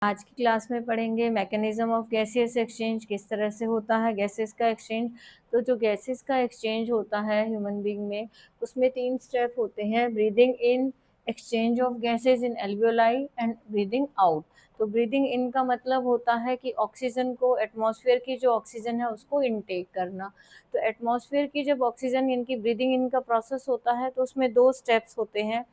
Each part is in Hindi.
आज की क्लास में पढ़ेंगे मैकेनिज्म ऑफ गैसियस एक्सचेंज, किस तरह से होता है गैसेस का एक्सचेंज। तो जो गैसेस का एक्सचेंज होता है ह्यूमन बीइंग में, उसमें 3 स्टेप होते हैं: breathing in, exchange of gases in alveoli and breathing out. तो ब्रीदिंग इन का मतलब होता है कि ऑक्सीजन को, एटमॉस्फेयर की जो ऑक्सीजन है उसको इनटेक करना। तो एटमॉस्फेयर की जब ऑक्सीजन इनकी ब्रीदिंग इन का प्रोसेस होता है तो उसमें 2 स्टेप्स होते हैं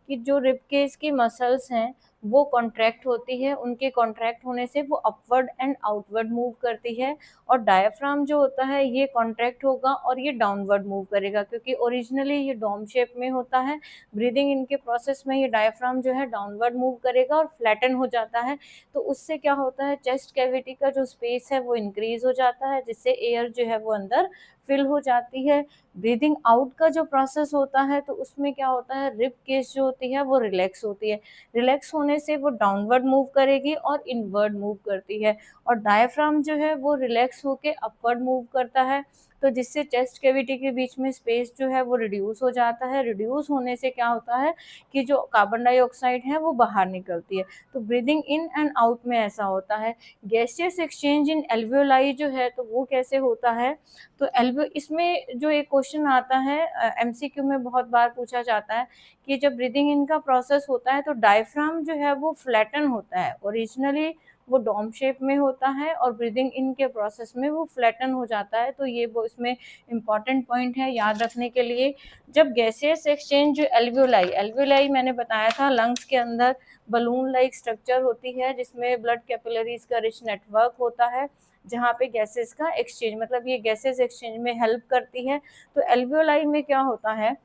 कि जो रिब केज की मसल्स हैं वो कॉन्ट्रैक्ट होती है, उनके कॉन्ट्रैक्ट होने से वो अपवर्ड एंड आउटवर्ड मूव करती है, और डायफ्राम जो होता है ये कॉन्ट्रैक्ट होगा और ये डाउनवर्ड मूव करेगा, क्योंकि ओरिजिनली ये डोम शेप में होता है। ब्रीदिंग इनके प्रोसेस में ये डायफ्राम जो है डाउनवर्ड मूव करेगा और फ्लैटन हो जाता है। तो उससे क्या होता है, चेस्ट कैविटी का जो स्पेस है वो इंक्रीज हो जाता है, जिससे एयर जो है वो अंदर फिल हो जाती है। ब्रीदिंग आउट का जो प्रोसेस होता है तो उसमें क्या होता है, रिब केस जो होती है वो रिलैक्स होती है। रिलैक्स होने से वो डाउनवर्ड मूव करेगी और इनवर्ड मूव करती है, और डायफ्राम जो है वो रिलैक्स होके अपवर्ड मूव करता है। तो जिससे चेस्ट कैविटी के बीच में स्पेस जो है वो रिड्यूस हो जाता है। रिड्यूस होने से क्या होता है कि जो कार्बन डाइऑक्साइड है वो बाहर निकलती है। तो ब्रीदिंग इन एंड आउट में ऐसा होता है। गैसियस एक्सचेंज इन एल्वियोलाई जो है तो वो कैसे होता है, तो एल्वियो इसमें जो एक क्वेश्चन आता है एमसीक्यू में बहुत बार पूछा जाता है कि जब ब्रीदिंग इन का प्रोसेस होता है तो डायफ्राम जो है वो फ्लैटन होता है। ओरिजिनली वो डोम शेप में होता है और ब्रीदिंग इन के प्रोसेस में वो फ्लैटन हो जाता है। तो ये वो इसमें इम्पॉर्टेंट पॉइंट है याद रखने के लिए। जब गैसियस एक्सचेंज जो एल्वियोलाई, एल्वियोलाई मैंने बताया था लंग्स के अंदर बलून लाइक स्ट्रक्चर होती है जिसमें ब्लड कैपिलरीज का रिच नेटवर्क होता है, जहाँ पे गैसेस का एक्सचेंज, मतलब ये गैसेस एक्सचेंज में हेल्प करती है। तो एल्वियोलाई में क्या होता है,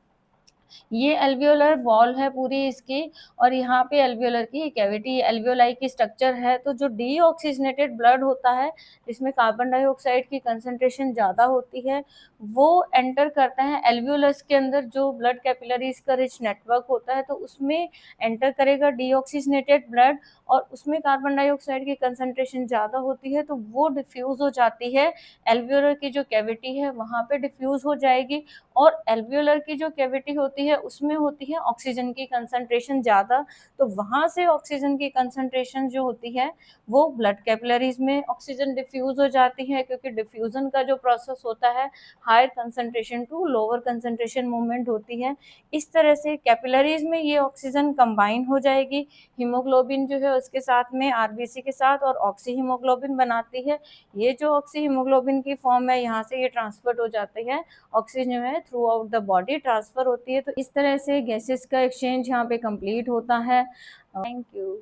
ये एल्वियोलर वॉल है पूरी इसकी, और यहाँ पे एल्वियोलर की कैविटी, एल्वियोलाई की स्ट्रक्चर है। तो जो डीऑक्सीजनेटेड ब्लड होता है जिसमें कार्बन डाइऑक्साइड की कंसंट्रेशन ज़्यादा होती है, वो एंटर करता है एल्वियोलस के अंदर। जो ब्लड कैपिलरीज का रिच नेटवर्क होता है तो उसमें एंटर करेगा डीऑक्सीजनेटेड ब्लड, और उसमें कार्बन डाइऑक्साइड की कंसंट्रेशन ज़्यादा होती है तो वो डिफ्यूज़ हो जाती है एल्वियोलर की जो कैविटी है वहाँ पे डिफ्यूज़ हो जाएगी। और एल्वियोलर की जो कैविटी होती है उसमें होती है ऑक्सीजन की कंसंट्रेशन ज़्यादा, तो वहाँ से ऑक्सीजन की कंसंट्रेशन जो होती है वो ब्लड कैपिलरीज में ऑक्सीजन डिफ्यूज़ हो जाती है, क्योंकि डिफ्यूज़न का जो प्रोसेस होता है higher concentration to lower concentration movement होती है। इस तरह से कैपिलरीज में ये ऑक्सीजन कंबाइन हो जाएगी, हीमोग्लोबिन जो है उसके साथ में आरबीसी के साथ, और ऑक्सी हीमोग्लोबिन बनाती है। ये जो ऑक्सी हीमोग्लोबिन की फॉर्म है यहाँ से ये ट्रांसफर हो जाती है, ऑक्सीजन जो है through out the body transfer होती है। तो इस तरह से गैसेस का एक्सचेंज यहाँ पे कंप्लीट होता है। Thank you.